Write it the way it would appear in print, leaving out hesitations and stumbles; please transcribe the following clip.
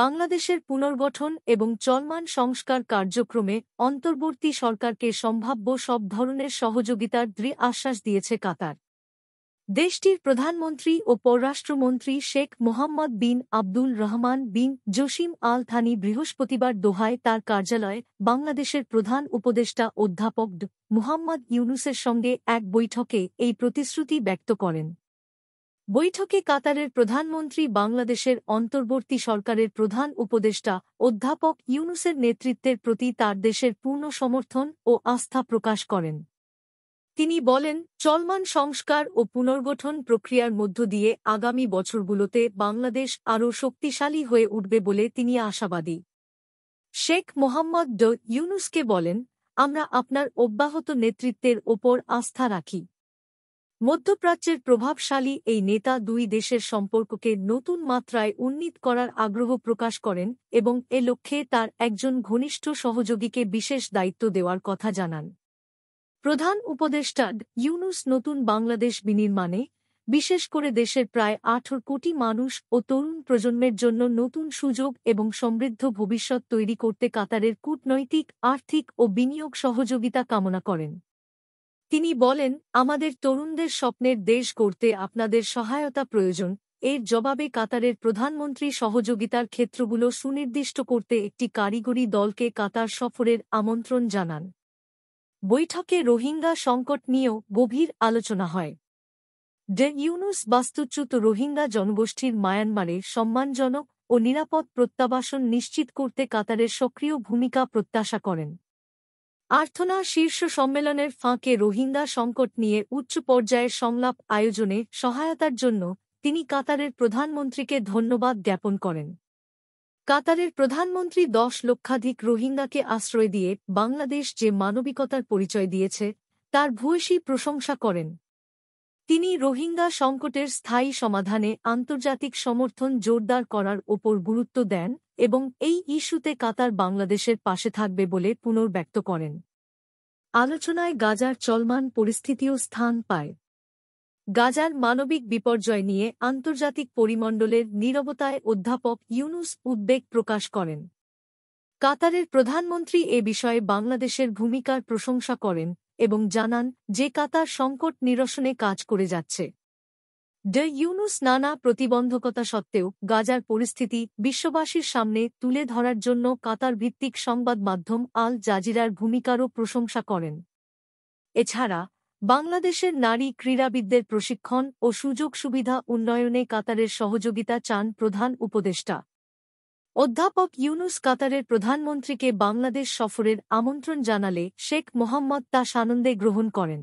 বাংলাদেশের পুনর্গঠন এবং চলমান সংস্কার কার্যক্রমে অন্তর্বর্তী সরকারকে সম্ভাব্য সব ধরনের সহযোগিতার দৃঢ় আশ্বাস দিয়েছে কাতার। দেশটির প্রধানমন্ত্রী ও পররাষ্ট্রমন্ত্রী শেখ মোহাম্মদ বিন আব্দুল রহমান বিন জসিম আল থানি বৃহস্পতিবার দোহায় তার কার্যালয়ে বাংলাদেশের প্রধান উপদেষ্টা অধ্যাপক মুহাম্মদ ইউনূসের সঙ্গে এক বৈঠকে এই প্রতিশ্রুতি ব্যক্ত করেন। বৈঠকে কাতারের প্রধানমন্ত্রী বাংলাদেশের অন্তর্বর্তী সরকারের প্রধান উপদেষ্টা অধ্যাপক ইউনূসের নেতৃত্বের প্রতি তার দেশের পূর্ণ সমর্থন ও আস্থা প্রকাশ করেন। তিনি বলেন, চলমান সংস্কার ও পুনর্গঠন প্রক্রিয়ার মধ্য দিয়ে আগামী বছরগুলোতে বাংলাদেশ আরও শক্তিশালী হয়ে উঠবে বলে তিনি আশাবাদী। শেখ মোহাম্মদ ইউনূসকে বলেন, আমরা আপনার অব্যাহত নেতৃত্বের ওপর আস্থা রাখি। মধ্যপ্রাচ্যের প্রভাবশালী এই নেতা দুই দেশের সম্পর্ককে নতুন মাত্রায় উন্নীত করার আগ্রহ প্রকাশ করেন এবং এ লক্ষ্যে তার একজন ঘনিষ্ঠ সহযোগীকে বিশেষ দায়িত্ব দেওয়ার কথা জানান। প্রধান উপদেষ্টা ইউনূস নতুন বাংলাদেশ বিনির্মাণে, বিশেষ করে দেশের প্রায় 18 কোটি মানুষ ও তরুণ প্রজন্মের জন্য নতুন সুযোগ এবং সমৃদ্ধ ভবিষ্যৎ তৈরি করতে কাতারের কূটনৈতিক, আর্থিক ও বিনিয়োগ সহযোগিতা কামনা করেন। তিনি বলেন, আমাদের তরুণদের স্বপ্নের দেশ গড়তে আপনাদের সহায়তা প্রয়োজন। এর জবাবে কাতারের প্রধানমন্ত্রী সহযোগিতার ক্ষেত্রগুলো সুনির্দিষ্ট করতে একটি কারিগরি দলকে কাতার সফরের আমন্ত্রণ জানান। বৈঠকে রোহিঙ্গা সংকট নিয়েও গভীর আলোচনা হয়। ইউনূস বাস্তুচ্যুত রোহিঙ্গা জনগোষ্ঠীর মায়ানমারে সম্মানজনক ও নিরাপদ প্রত্যাবাসন নিশ্চিত করতে কাতারের সক্রিয় ভূমিকা প্রত্যাশা করেন। আর্থনা শীর্ষ সম্মেলনের ফাঁকে রোহিঙ্গা সংকট নিয়ে উচ্চ পর্যায়ের সংলাপ আয়োজনে সহায়তার জন্য তিনি কাতারের প্রধানমন্ত্রীকে ধন্যবাদ জ্ঞাপন করেন। কাতারের প্রধানমন্ত্রী 10 লক্ষাধিক রোহিঙ্গাকে আশ্রয় দিয়ে বাংলাদেশ যে মানবিকতার পরিচয় দিয়েছে তার ভূয়সী প্রশংসা করেন। তিনি রোহিঙ্গা সংকটের স্থায়ী সমাধানে আন্তর্জাতিক সমর্থন জোরদার করার ওপর গুরুত্ব দেন এবং এই ইস্যুতে কাতার বাংলাদেশের পাশে থাকবে বলে পুনর্ব্যক্ত করেন। আলোচনায় গাজার চলমান পরিস্থিতিও স্থান পায়। গাজার মানবিক বিপর্যয় নিয়ে আন্তর্জাতিক পরিমণ্ডলের নীরবতায় অধ্যাপক ইউনূস উদ্বেগ প্রকাশ করেন। কাতারের প্রধানমন্ত্রী এ বিষয়ে বাংলাদেশের ভূমিকার প্রশংসা করেন এবং জানান যে কাতার সংকট নিরসনে কাজ করে যাচ্ছে। ইউনূস নানা প্রতিবন্ধকতা সত্ত্বেও গাজার পরিস্থিতি বিশ্ববাসীর সামনে তুলে ধরার জন্য কাতার ভিত্তিক সংবাদ মাধ্যম আল জাজিরার ভূমিকারও প্রশংসা করেন। এছাড়া বাংলাদেশের নারী ক্রীড়াবিদদের প্রশিক্ষণ ও সুযোগ সুবিধা উন্নয়নে কাতারের সহযোগিতা চান প্রধান উপদেষ্টা। অধ্যাপক ইউনূস কাতারের প্রধানমন্ত্রীকে বাংলাদেশ সফরের আমন্ত্রণ জানালে শেখ মোহাম্মদ তা সানন্দে গ্রহণ করেন।